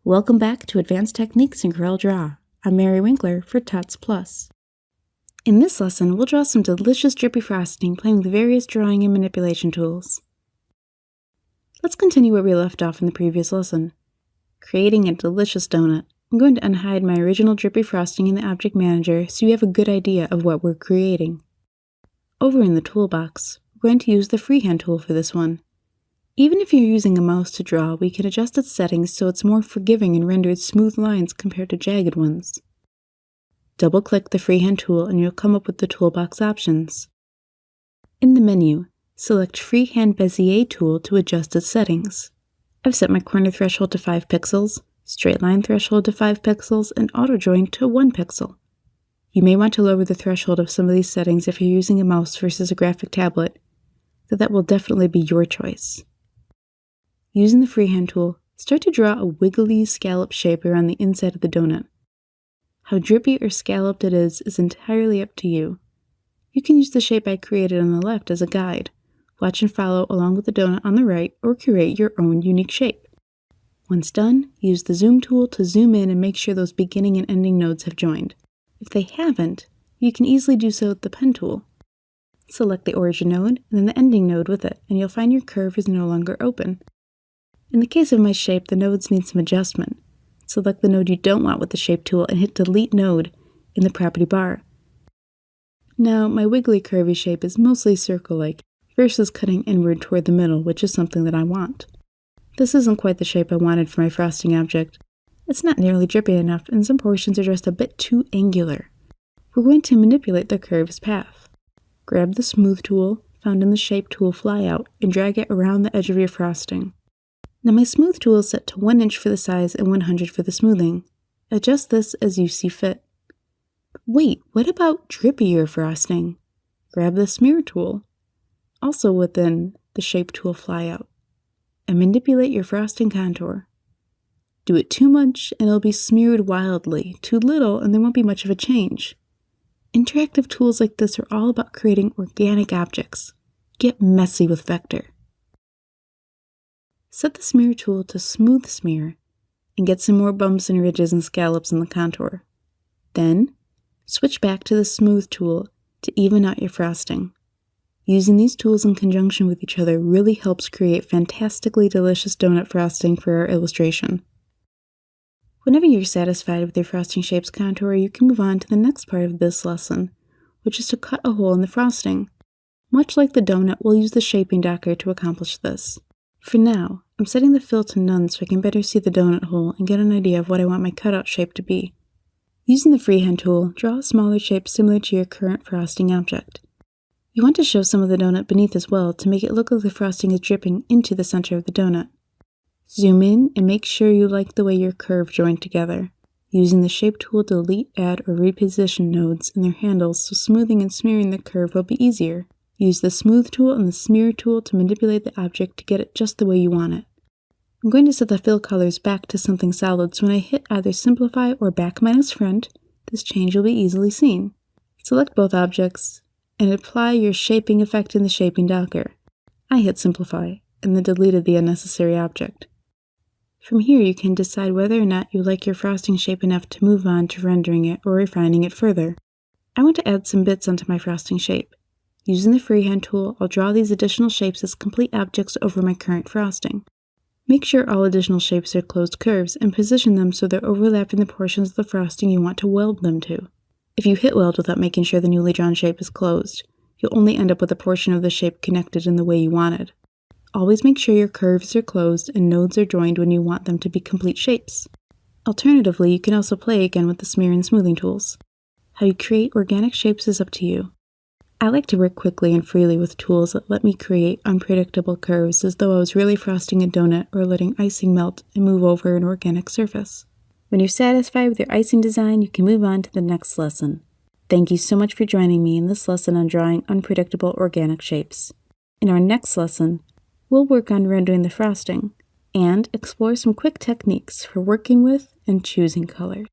Welcome back to Advanced Techniques in Corel Draw. I'm Mary Winkler for Tots Plus. In this lesson, we'll draw some delicious drippy frosting playing with various drawing and manipulation tools. Let's continue where we left off in the previous lesson. Creating a delicious donut. I'm going to unhide my original drippy frosting in the Object Manager so you have a good idea of what we're creating. Over in the toolbox, we're going to use the freehand tool for this one. Even if you're using a mouse to draw, we can adjust its settings so it's more forgiving and renders smooth lines compared to jagged ones. Double-click the freehand tool and you'll come up with the toolbox options. In the menu, select Freehand Bezier tool to adjust its settings. I've set my corner threshold to 5 pixels, straight line threshold to 5 pixels, and auto join to 1 pixel. You may want to lower the threshold of some of these settings if you're using a mouse versus a graphic tablet, so that will definitely be your choice. Using the freehand tool, start to draw a wiggly scallop shape around the inside of the donut. How drippy or scalloped it is entirely up to you. You can use the shape I created on the left as a guide. Watch and follow along with the donut on the right or create your own unique shape. Once done, use the zoom tool to zoom in and make sure those beginning and ending nodes have joined. If they haven't, you can easily do so with the pen tool. Select the origin node and then the ending node with it, and you'll find your curve is no longer open. In the case of my shape, the nodes need some adjustment. Select the node you don't want with the Shape tool and hit Delete Node in the property bar. Now, my wiggly curvy shape is mostly circle-like versus cutting inward toward the middle, which is something that I want. This isn't quite the shape I wanted for my frosting object. It's not nearly drippy enough, and some portions are just a bit too angular. We're going to manipulate the curve's path. Grab the Smooth tool, found in the Shape tool flyout, and drag it around the edge of your frosting. Now my Smooth tool is set to 1 inch for the size and 100 for the smoothing. Adjust this as you see fit. Wait, what about drippier frosting? Grab the Smear tool, also within the Shape tool flyout, and manipulate your frosting contour. Do it too much and it'll be smeared wildly, too little and there won't be much of a change. Interactive tools like this are all about creating organic objects. Get messy with vector. Set the Smear tool to Smooth Smear and get some more bumps and ridges and scallops in the contour. Then, switch back to the Smooth tool to even out your frosting. Using these tools in conjunction with each other really helps create fantastically delicious donut frosting for our illustration. Whenever you're satisfied with your frosting shape's contour, you can move on to the next part of this lesson, which is to cut a hole in the frosting. Much like the donut, we'll use the shaping docker to accomplish this. For now, I'm setting the fill to none so I can better see the donut hole and get an idea of what I want my cutout shape to be. Using the freehand tool, draw a smaller shape similar to your current frosting object. You want to show some of the donut beneath as well to make it look like the frosting is dripping into the center of the donut. Zoom in and make sure you like the way your curve joined together. Using the Shape tool to delete, add, or reposition nodes and their handles so smoothing and smearing the curve will be easier. Use the Smooth tool and the Smear tool to manipulate the object to get it just the way you want it. I'm going to set the fill colors back to something solid, so when I hit either Simplify or Back minus Front, this change will be easily seen. Select both objects and apply your shaping effect in the shaping docker. I hit Simplify and then deleted the unnecessary object. From here you can decide whether or not you like your frosting shape enough to move on to rendering it or refining it further. I want to add some bits onto my frosting shape. Using the freehand tool, I'll draw these additional shapes as complete objects over my current frosting. Make sure all additional shapes are closed curves and position them so they're overlapping the portions of the frosting you want to weld them to. If you hit weld without making sure the newly drawn shape is closed, you'll only end up with a portion of the shape connected in the way you wanted. Always make sure your curves are closed and nodes are joined when you want them to be complete shapes. Alternatively, you can also play again with the smear and smoothing tools. How you create organic shapes is up to you. I like to work quickly and freely with tools that let me create unpredictable curves as though I was really frosting a donut or letting icing melt and move over an organic surface. When you're satisfied with your icing design, you can move on to the next lesson. Thank you so much for joining me in this lesson on drawing unpredictable organic shapes. In our next lesson, we'll work on rendering the frosting and explore some quick techniques for working with and choosing colors.